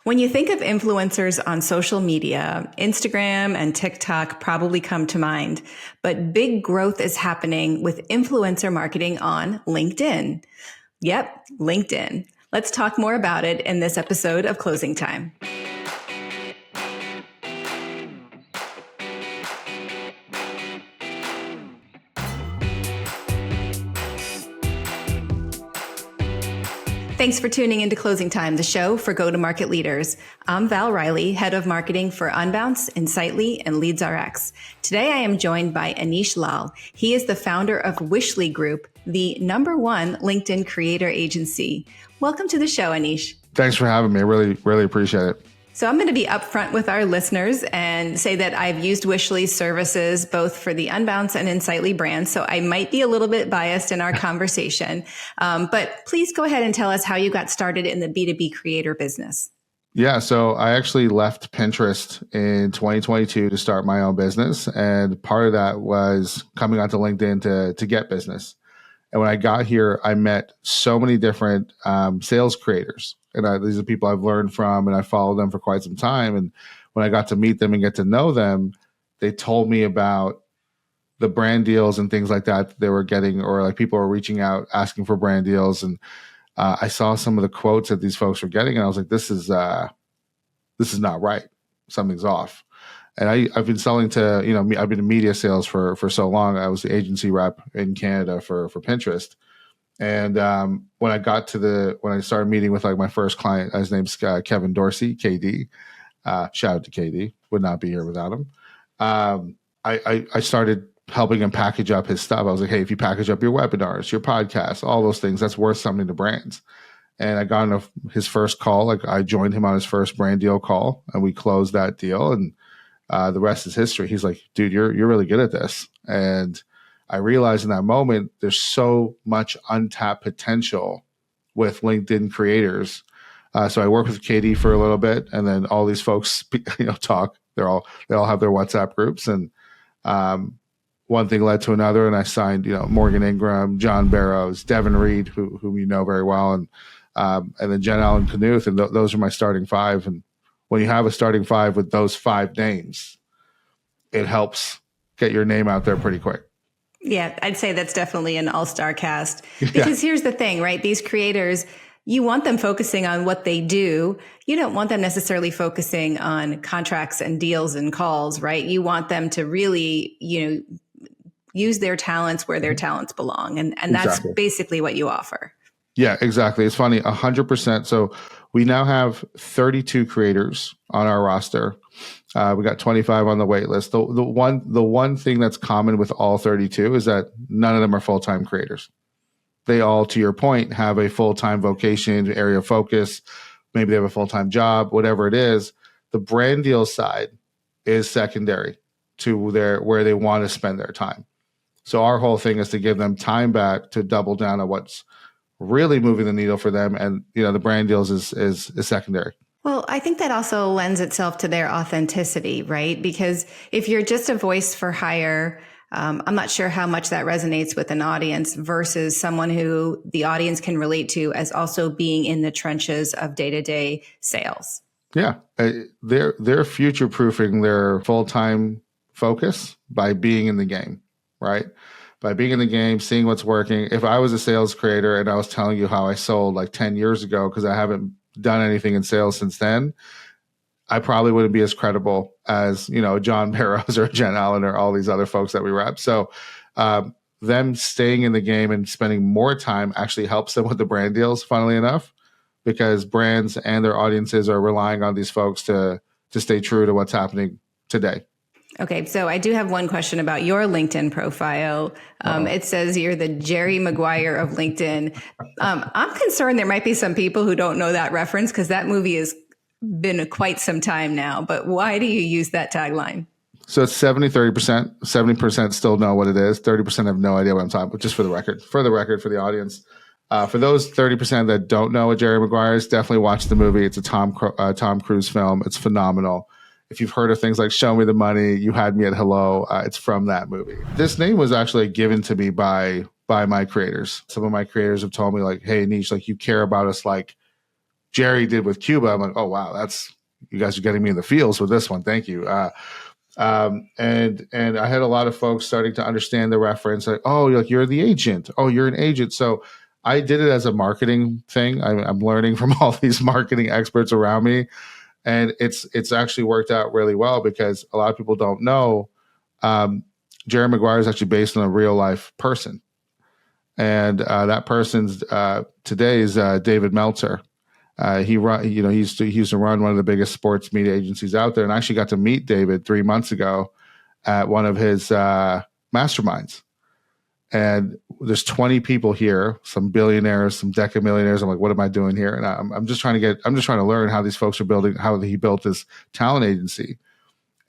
When you think of influencers on social media, Instagram and TikTok probably come to mind, but big growth is happening with influencer marketing on LinkedIn. Yep, LinkedIn. Let's talk more about it in this episode of Closing Time. Thanks for tuning into Closing Time, the show for go-to-market leaders. I'm Val Riley, head of marketing for Unbounce, Insightly, and LeadsRx. Today, I am joined by Aneesh Lal. He is the founder of Wishly Group, the #1 LinkedIn creator agency. Welcome to the show, Aneesh. Thanks for having me. I really appreciate it. So I'm going to be upfront with our listeners and say that I've used Wishly's services both for the Unbounce and Insightly brands. So I might be a little bit biased in our conversation, but please go ahead and tell us how you got started in the B2B creator business. Yeah, so I actually left Pinterest in 2022 to start my own business. And part of that was coming onto LinkedIn to get business. And when I got here, I met so many different sales creators. And these are people I've learned from, and I followed them for quite some time. And when I got to meet them and get to know them, they told me about the brand deals and things like that they were getting, or like people were reaching out asking for brand deals. And I saw some of the quotes that these folks were getting, and I was like, this is not right. Something's off. And I've been selling to, I've been in media sales for so long. I was the agency rep in Canada for Pinterest. And when I started meeting with like my first client, his name's Kevin Dorsey, KD. Shout out to KD. Would not be here without him. I started helping him package up his stuff. I was like, hey, if you package up your webinars, your podcasts, all those things, that's worth something to brands. And I got on his first call. Like I joined him on his first brand deal call, and we closed that deal. And the rest is history. He's like, dude, you're really good at this. And I realized in that moment, there's so much untapped potential with LinkedIn creators. So I worked with Katie for a little bit, and then all these folks, talk. They all have their WhatsApp groups, and one thing led to another. And I signed, Morgan Ingram, John Barrows, Devin Reed, whom you know very well, and then Jen Allen Knuth, and those are my starting five. And when you have a starting five with those 5 names, it helps get your name out there pretty quick. Yeah, I'd say that's definitely an all-star cast. Because Here's the thing, right? These creators, you want them focusing on what they do. You don't want them necessarily focusing on contracts and deals and calls, right? You want them to really, use their talents where their talents belong. And that's basically what you offer. Yeah, exactly. It's funny, 100%. So we now have 32 creators on our roster. We got 25 on the wait list. The one thing that's common with all 32 is that none of them are full-time creators. They all, to your point, have a full-time vocation, area of focus. Maybe they have a full-time job, whatever it is. The brand deal side is secondary to where they want to spend their time. So our whole thing is to give them time back to double down on what's really moving the needle for them. And, the brand deals is secondary. Well, I think that also lends itself to their authenticity, right? Because if you're just a voice for hire, I'm not sure how much that resonates with an audience versus someone who the audience can relate to as also being in the trenches of day-to-day sales. Yeah. They're future-proofing their full-time focus by being in the game, right? By being in the game, seeing what's working. If I was a sales creator and I was telling you how I sold like 10 years ago, because I haven't done anything in sales since then, I probably wouldn't be as credible as, John Barrows or Jen Allen or all these other folks that we rep. So them staying in the game and spending more time actually helps them with the brand deals, funnily enough, because brands and their audiences are relying on these folks to stay true to what's happening today. Okay, so I do have one question about your LinkedIn profile. It says you're the Jerry Maguire of LinkedIn. I'm concerned there might be some people who don't know that reference because that movie has been quite some time now. But why do you use that tagline? So it's 70-30%. 70% still know what it is. 30% have no idea what I'm talking about, just for the record, for the audience. For those 30% that don't know what Jerry Maguire is, definitely watch the movie. It's a Tom Cruise film. It's phenomenal. If you've heard of things like Show Me the Money, You Had Me at Hello, it's from that movie. This name was actually given to me by my creators. Some of my creators have told me like, hey, Aneesh, like you care about us like Jerry did with Cuba. I'm like, oh, wow, you guys are getting me in the fields with this one. Thank you. And I had a lot of folks starting to understand the reference. Like, oh, you're the agent. Oh, you're an agent. So I did it as a marketing thing. I'm learning from all these marketing experts around me, and it's actually worked out really well because a lot of people don't know. Jerry Maguire is actually based on a real life person, and that person's today is David Meltzer. He used to run one of the biggest sports media agencies out there, and I actually got to meet David 3 months ago at one of his masterminds. And there's 20 people here, some billionaires, some decamillionaires. I'm like, what am I doing here? And I'm just trying to learn how these folks are building, how he built this talent agency.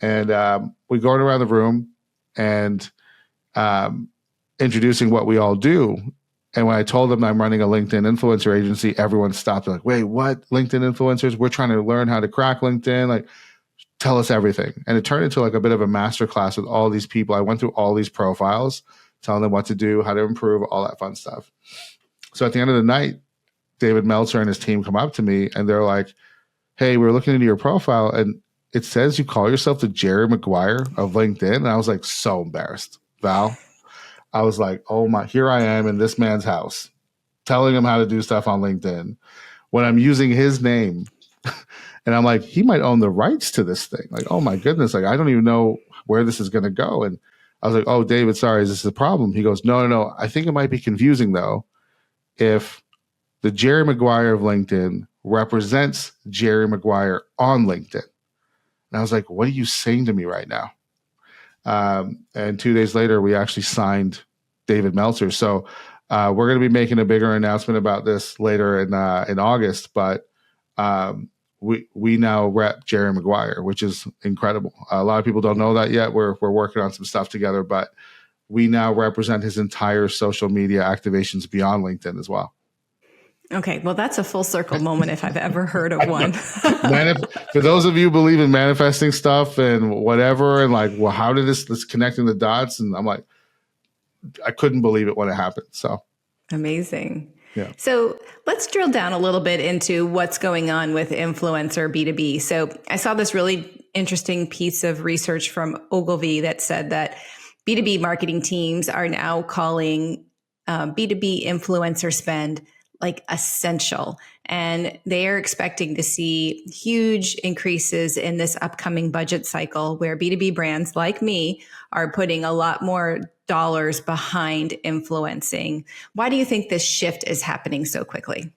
And we going around the room and introducing what we all do. And when I told them I'm running a LinkedIn influencer agency, everyone stopped. They're like, wait, what? LinkedIn influencers? We're trying to learn how to crack LinkedIn. Like, tell us everything. And it turned into like a bit of a masterclass with all these people. I went through all these profiles, telling them what to do, how to improve, all that fun stuff. So at the end of the night, David Meltzer and his team come up to me and they're like, hey, we're looking into your profile and it says you call yourself the Jerry Maguire of LinkedIn. And I was like, so embarrassed, Val. I was like, oh my, here I am in this man's house telling him how to do stuff on LinkedIn when I'm using his name. And I'm like, he might own the rights to this thing. Like, oh my goodness. Like, I don't even know where this is going to go. And I was like, oh, David, sorry, is this a problem? He goes, no. I think it might be confusing though if the Jerry Maguire of LinkedIn represents Jerry Maguire on LinkedIn. And I was like, what are you saying to me right now? And 2 days later, we actually signed David Meltzer. So we're going to be making a bigger announcement about this later in August. But we now rep Jerry Maguire, which is incredible. A lot of people don't know that yet. We're working on some stuff together, but we now represent his entire social media activations beyond LinkedIn as well. Okay, well, that's a full circle moment if I've ever heard of one. For those of you who believe in manifesting stuff and whatever, and like, well, how did this connecting the dots? And I'm like, I couldn't believe it when it happened. So amazing. Yeah. So let's drill down a little bit into what's going on with influencer B2B. So I saw this really interesting piece of research from Ogilvy that said that B2B marketing teams are now calling B2B influencer spend like essential. And they are expecting to see huge increases in this upcoming budget cycle where B2B brands like me are putting a lot more dollars behind influencing. Why do you think this shift is happening so quickly?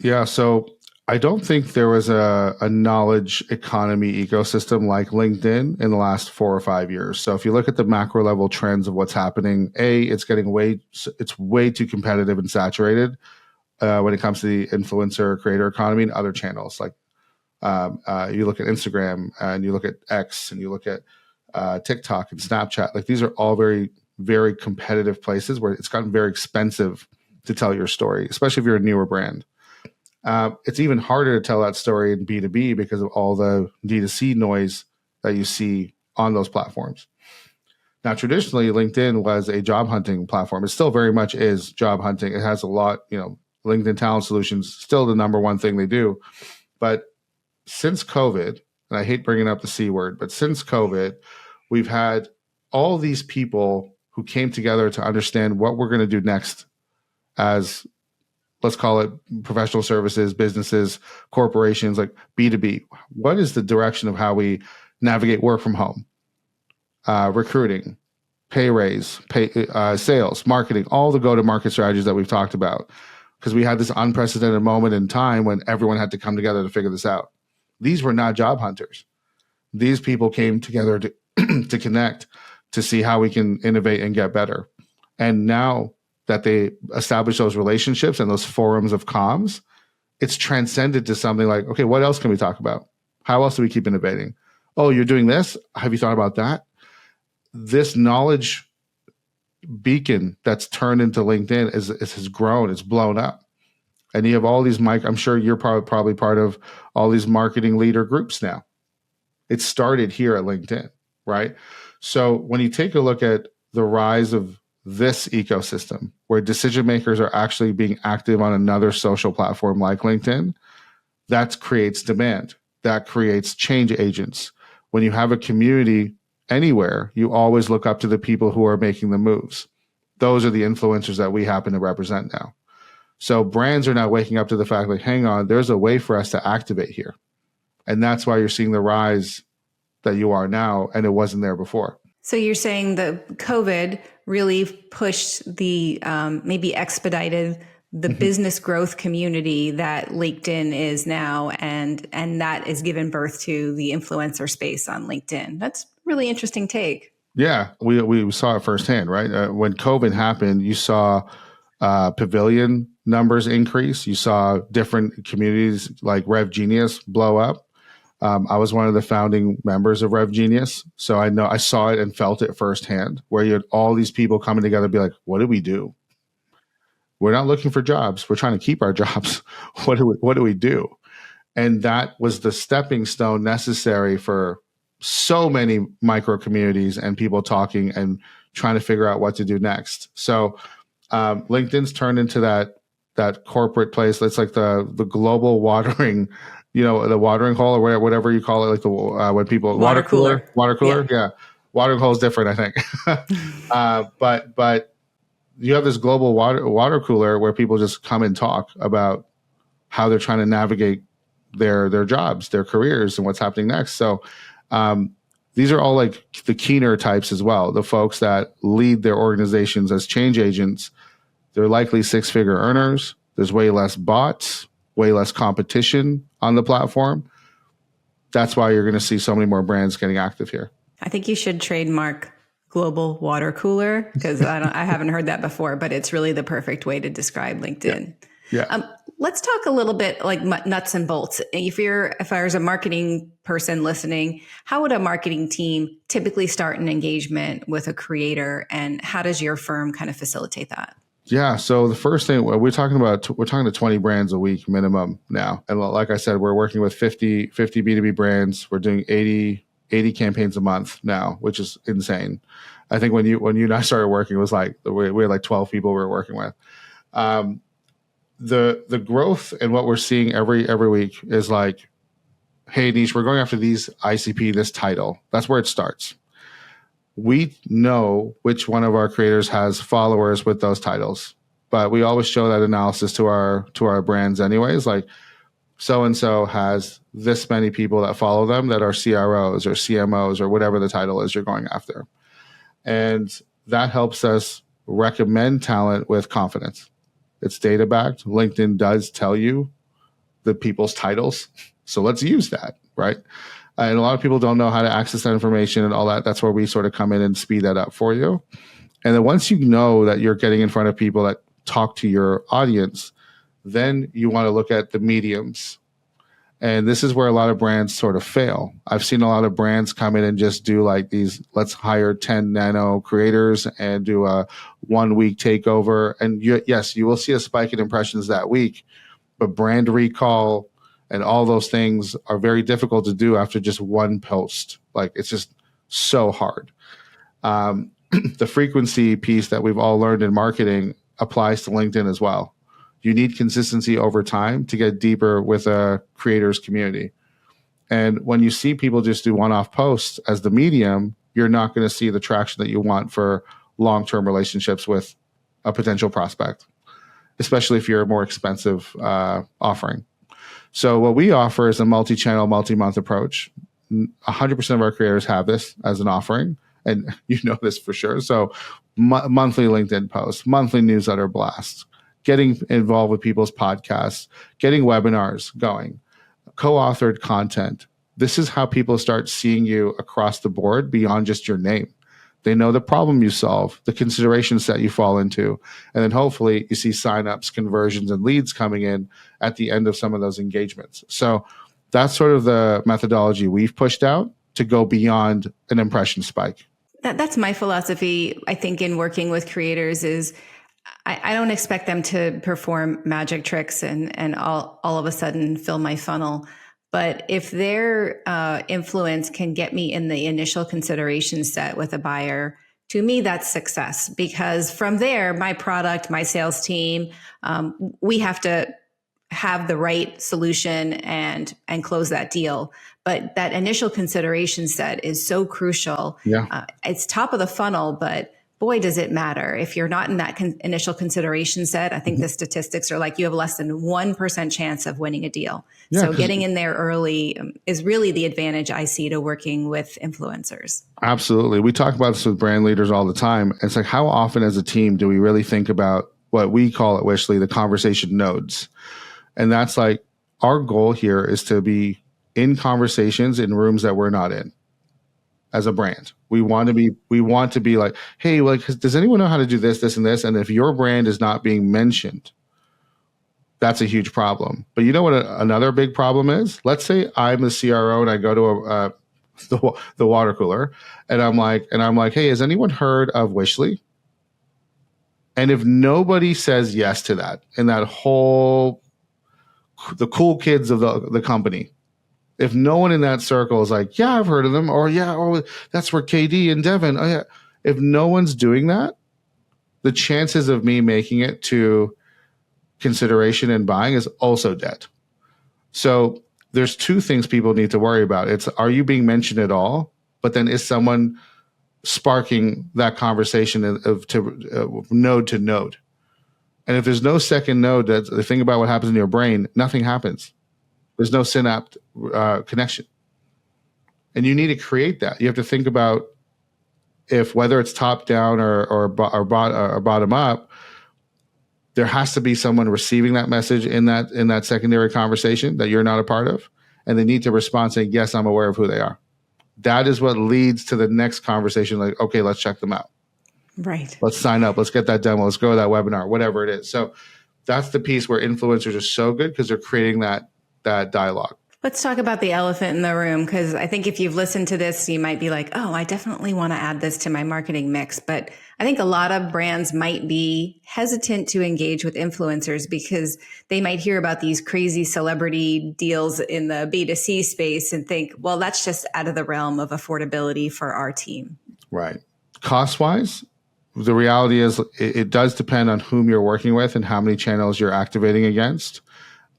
Yeah, so I don't think there was a knowledge economy ecosystem like LinkedIn in the last 4 or 5 years. So if you look at the macro level trends of what's happening, it's way too competitive and saturated when it comes to the influencer creator economy and other channels. Like you look at Instagram and you look at X and you look at TikTok and Snapchat. Like these are all very, very competitive places where it's gotten very expensive to tell your story, especially if you're a newer brand. It's even harder to tell that story in B2B because of all the D2C noise that you see on those platforms. Now, traditionally, LinkedIn was a job hunting platform. It still very much is job hunting. It has a lot, LinkedIn Talent Solutions, still the number one thing they do. But since COVID, and I hate bringing up the C word, but since COVID, we've had all these people who came together to understand what we're going to do next as, let's call it professional services, businesses, corporations, like B2B. What is the direction of how we navigate work from home, recruiting, pay raise, sales, marketing, all the go-to-market strategies that we've talked about? Because we had this unprecedented moment in time when everyone had to come together to figure this out. These were not job hunters. These people came together to connect, to see how we can innovate and get better. And now that they establish those relationships and those forums of comms, it's transcended to something like, okay, what else can we talk about? How else do we keep innovating? Oh, you're doing this? Have you thought about that? This knowledge beacon that's turned into LinkedIn has grown, it's blown up. And you have all these, I'm sure you're probably part of all these marketing leader groups now. It started here at LinkedIn, right? So when you take a look at the rise of this ecosystem where decision makers are actually being active on another social platform like LinkedIn, That creates demand. That creates change agents. When you have a community anywhere, you always look up to the people who are making the moves. Those are the influencers that we happen to represent now. So brands are now waking up to the fact like, hang on, there's a way for us to activate here. And that's why you're seeing the rise that you are now, and it wasn't there before. So you're saying the COVID really pushed the, maybe expedited the business growth community that LinkedIn is now, and that is given birth to the influencer space on LinkedIn. That's really interesting take. Yeah, we saw it firsthand, right? When COVID happened, you saw pavilion numbers increase. You saw different communities like Rev Genius blow up. I was one of the founding members of Rev Genius, so I saw it and felt it firsthand, where you had all these people coming together and be like, what do we do? We're not looking for jobs. We're trying to keep our jobs. What do we do? And that was the stepping stone necessary for so many micro communities and people talking and trying to figure out what to do next. So LinkedIn's turned into that corporate place. It's like the global watering, the watering hole or whatever you call it, like the when people water cooler. Yeah. Watering hole is different, I think. But you have this global water cooler where people just come and talk about how they're trying to navigate their jobs, their careers, and what's happening next. So these are all like the keener types as well. The folks that lead their organizations as change agents, they're likely six-figure earners. There's way less bots, way less competition on the platform. That's why you're going to see so many more brands getting active here. I think you should trademark global water cooler, because I haven't heard that before, but it's really the perfect way to describe LinkedIn. Yeah. Let's talk a little bit like nuts and bolts. If I was a marketing person listening, how would a marketing team typically start an engagement with a creator, and how does your firm kind of facilitate that? Yeah. So the first thing we're talking to 20 brands a week minimum now. And like I said, we're working with 50 B2B brands. We're doing 80 campaigns a month now, which is insane. I think when you and I started working, it was like we had like 12 people we were working with. The growth and what we're seeing every week is like, hey, Aneesh, we're going after these ICP, this title. That's where it starts. We know which one of our creators has followers with those titles, but we always show that analysis to our brands anyways. Like, so-and-so has this many people that follow them that are CROs or CMOs or whatever the title is you're going after. And that helps us recommend talent with confidence. It's data backed. LinkedIn does tell you the people's titles. So let's use that, right? And a lot of people don't know how to access that information and all that. That's where we sort of come in and speed that up for you. And then once you know that you're getting in front of people that talk to your audience, then you want to look at the mediums. And this is where a lot of brands sort of fail. I've seen a lot of brands come in and just do like these, let's hire 10 nano creators and do a 1 week takeover. And yes, you will see a spike in impressions that week, but brand recall and all those things are very difficult to do after just one post. Like, it's just so hard. The frequency piece that we've all learned in marketing applies to LinkedIn as well. You need consistency over time to get deeper with a creator's community. And when you see people just do one-off posts as the medium, you're not going to see the traction that you want for long-term relationships with a potential prospect, especially if you're a more expensive offering. So what we offer is a multi-channel, multi-month approach. 100% of our creators have this as an offering, and you know this for sure. So monthly LinkedIn posts, monthly newsletter blasts, getting involved with people's podcasts, getting webinars going, co-authored content. This is how people start seeing you across the board beyond just your name. They know the problem you solve, the considerations that you fall into, and then hopefully you see signups, conversions, and leads coming in at the end of some of those engagements. So that's sort of the methodology we've pushed out to go beyond an impression spike. That's my philosophy, I think, in working with creators is I don't expect them to perform magic tricks and all of a sudden fill my funnel. But if their influence can get me in the initial consideration set with a buyer, to me, that's success. Because from there, my product, my sales team, we have to have the right solution and close that deal. But that initial consideration set is so crucial. Yeah. It's top of the funnel, but boy, does it matter. If you're not in that initial consideration set, I think the statistics are like you have less than 1% chance of winning a deal. Yeah, so getting in there early is really the advantage I see to working with influencers. Absolutely. We talk about this with brand leaders all the time. It's like, how often as a team do we really think about what we call at Wishly the conversation nodes? And that's like, our goal here is to be in conversations in rooms that we're not in. As a brand, we want to be like, hey, like, does anyone know how to do this, this, and this? And if your brand is not being mentioned, that's a huge problem. But you know what another big problem is? Let's say I'm the CRO and I go to the water cooler, and I'm like, hey, has anyone heard of Wishly? And if nobody says yes to that, and that whole the cool kids of the company. If no one in that circle is like, yeah, I've heard of them, or yeah, oh, that's where KD and Devin. Oh, yeah. If no one's doing that, the chances of me making it to consideration and buying is also dead. So there's two things people need to worry about. It's, are you being mentioned at all? But then is someone sparking that conversation of node to node? And if there's no second node, that's the thing about what happens in your brain, nothing happens. There's no synapse connection. And you need to create that. You have to think about if whether it's top down or bottom up, there has to be someone receiving that message in that secondary conversation that you're not a part of. And they need to respond saying, yes, I'm aware of who they are. That is what leads to the next conversation. Like, okay, let's check them out. Right. Let's sign up. Let's get that demo. Let's go to that webinar, whatever it is. So that's the piece where influencers are so good because they're creating that dialogue. Let's talk about the elephant in the room, because I think if you've listened to this, you might be like, oh, I definitely want to add this to my marketing mix. But I think a lot of brands might be hesitant to engage with influencers because they might hear about these crazy celebrity deals in the B2C space and think, well, that's just out of the realm of affordability for our team. Right. Cost-wise, the reality is it does depend on whom you're working with and how many channels you're activating against.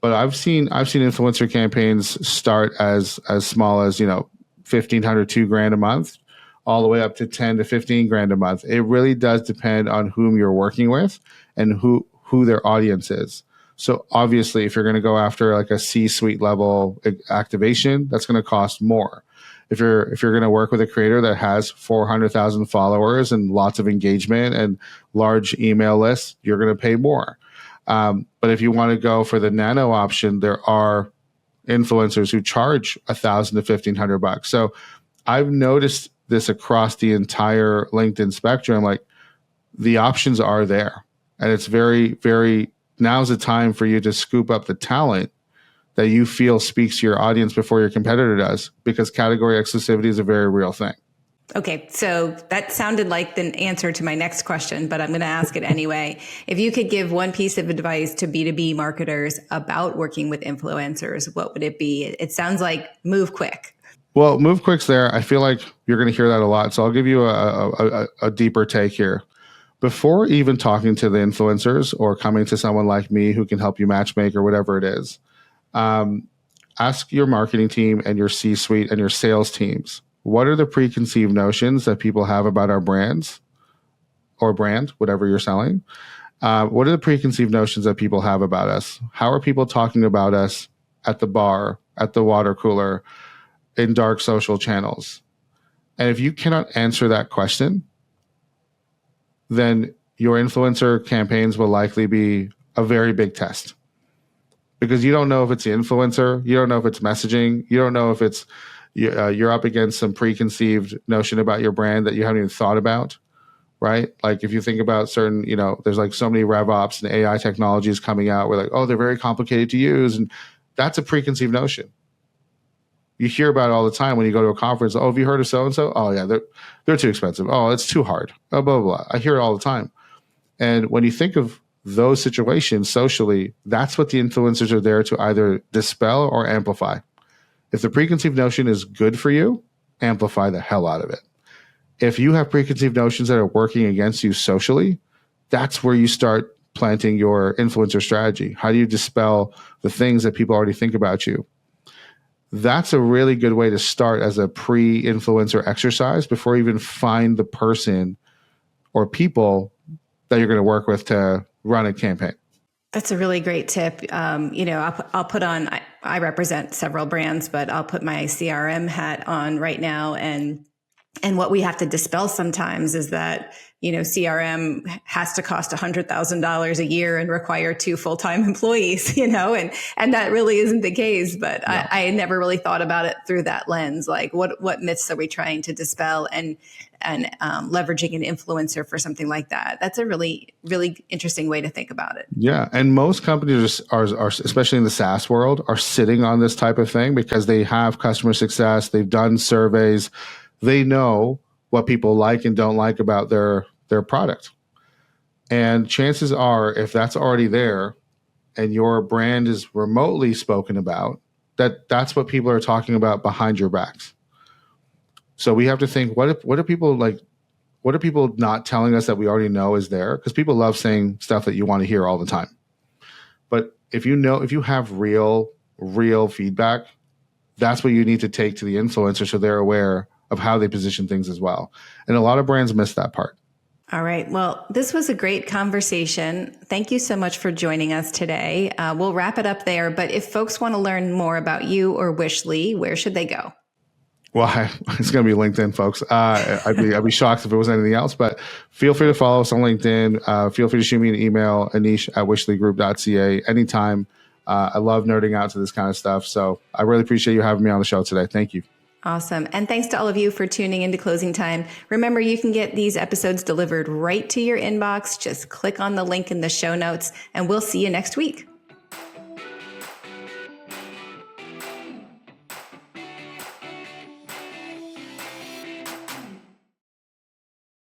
But I've seen influencer campaigns start as small as, $1,500, $2,000 a month, all the way up to 10 to 15 grand a month. It really does depend on whom you're working with and who their audience is. So obviously, if you're going to go after like a C-suite level activation, that's going to cost more. If you're going to work with a creator that has 400,000 followers and lots of engagement and large email lists, you're going to pay more. But if you want to go for the nano option, there are influencers who charge $1,000 to $1,500. So I've noticed this across the entire LinkedIn spectrum. Like, the options are there, and it's very, very, now's the time for you to scoop up the talent that you feel speaks to your audience before your competitor does, because category exclusivity is a very real thing. Okay, so that sounded like the answer to my next question, but I'm going to ask it anyway. If you could give one piece of advice to B2B marketers about working with influencers, what would it be? It sounds like move quick. Well, move quick's there. I feel like you're going to hear that a lot. So I'll give you a deeper take here. Before even talking to the influencers or coming to someone like me who can help you matchmake or whatever it is, ask your marketing team and your C-suite and your sales teams, what are the preconceived notions that people have about our brands or brand, whatever you're selling? What are the preconceived notions that people have about us? How are people talking about us at the bar, at the water cooler, in dark social channels? And if you cannot answer that question, then your influencer campaigns will likely be a very big test, because you don't know if it's the influencer, you don't know if it's messaging, you don't know if it's you're up against some preconceived notion about your brand that you haven't even thought about, right? Like, if you think about certain, there's like so many RevOps and AI technologies coming out where like, oh, they're very complicated to use. And that's a preconceived notion. You hear about it all the time when you go to a conference. Oh, have you heard of so-and-so? Oh yeah, they're too expensive. Oh, it's too hard. Oh, blah, blah, blah. I hear it all the time. And when you think of those situations socially, that's what the influencers are there to either dispel or amplify. If the preconceived notion is good for you, amplify the hell out of it. If you have preconceived notions that are working against you socially, that's where you start planting your influencer strategy? How do you dispel the things that people already think about you? That's a really good way to start as a pre-influencer exercise before you even find the person or people that you're going to work with to run a campaign. That's a really great tip. I'll put on, I represent several brands, but I'll put my CRM hat on right now. And what we have to dispel sometimes is that, CRM has to cost $100,000 a year and require 2 full-time employees, and that really isn't the case. But no. I never really thought about it through that lens. Like what myths are we trying to dispel and leveraging an influencer for something like that? That's a really, really interesting way to think about it. Yeah. And most companies are, especially in the SaaS world, are sitting on this type of thing because they have customer success. They've done surveys. They know what people like and don't like about their product. And chances are, if that's already there and your brand is remotely spoken about, that's what people are talking about behind your backs. So we have to think, what are people like? What are people not telling us that we already know is there? Because people love saying stuff that you want to hear all the time. But if you have real feedback, that's what you need to take to the influencer so they're aware of how they position things as well. And a lot of brands miss that part. All right. Well, this was a great conversation. Thank you so much for joining us today. We'll wrap it up there. But if folks want to learn more about you or Wishly, where should they go? Well, it's going to be LinkedIn, folks. I'd be shocked if it was anything else, but feel free to follow us on LinkedIn. Feel free to shoot me an email, Aneesh@wishlygroup.ca anytime. I love nerding out to this kind of stuff. So I really appreciate you having me on the show today. Thank you. Awesome. And thanks to all of you for tuning into Closing Time. Remember, you can get these episodes delivered right to your inbox. Just click on the link in the show notes, and we'll see you next week.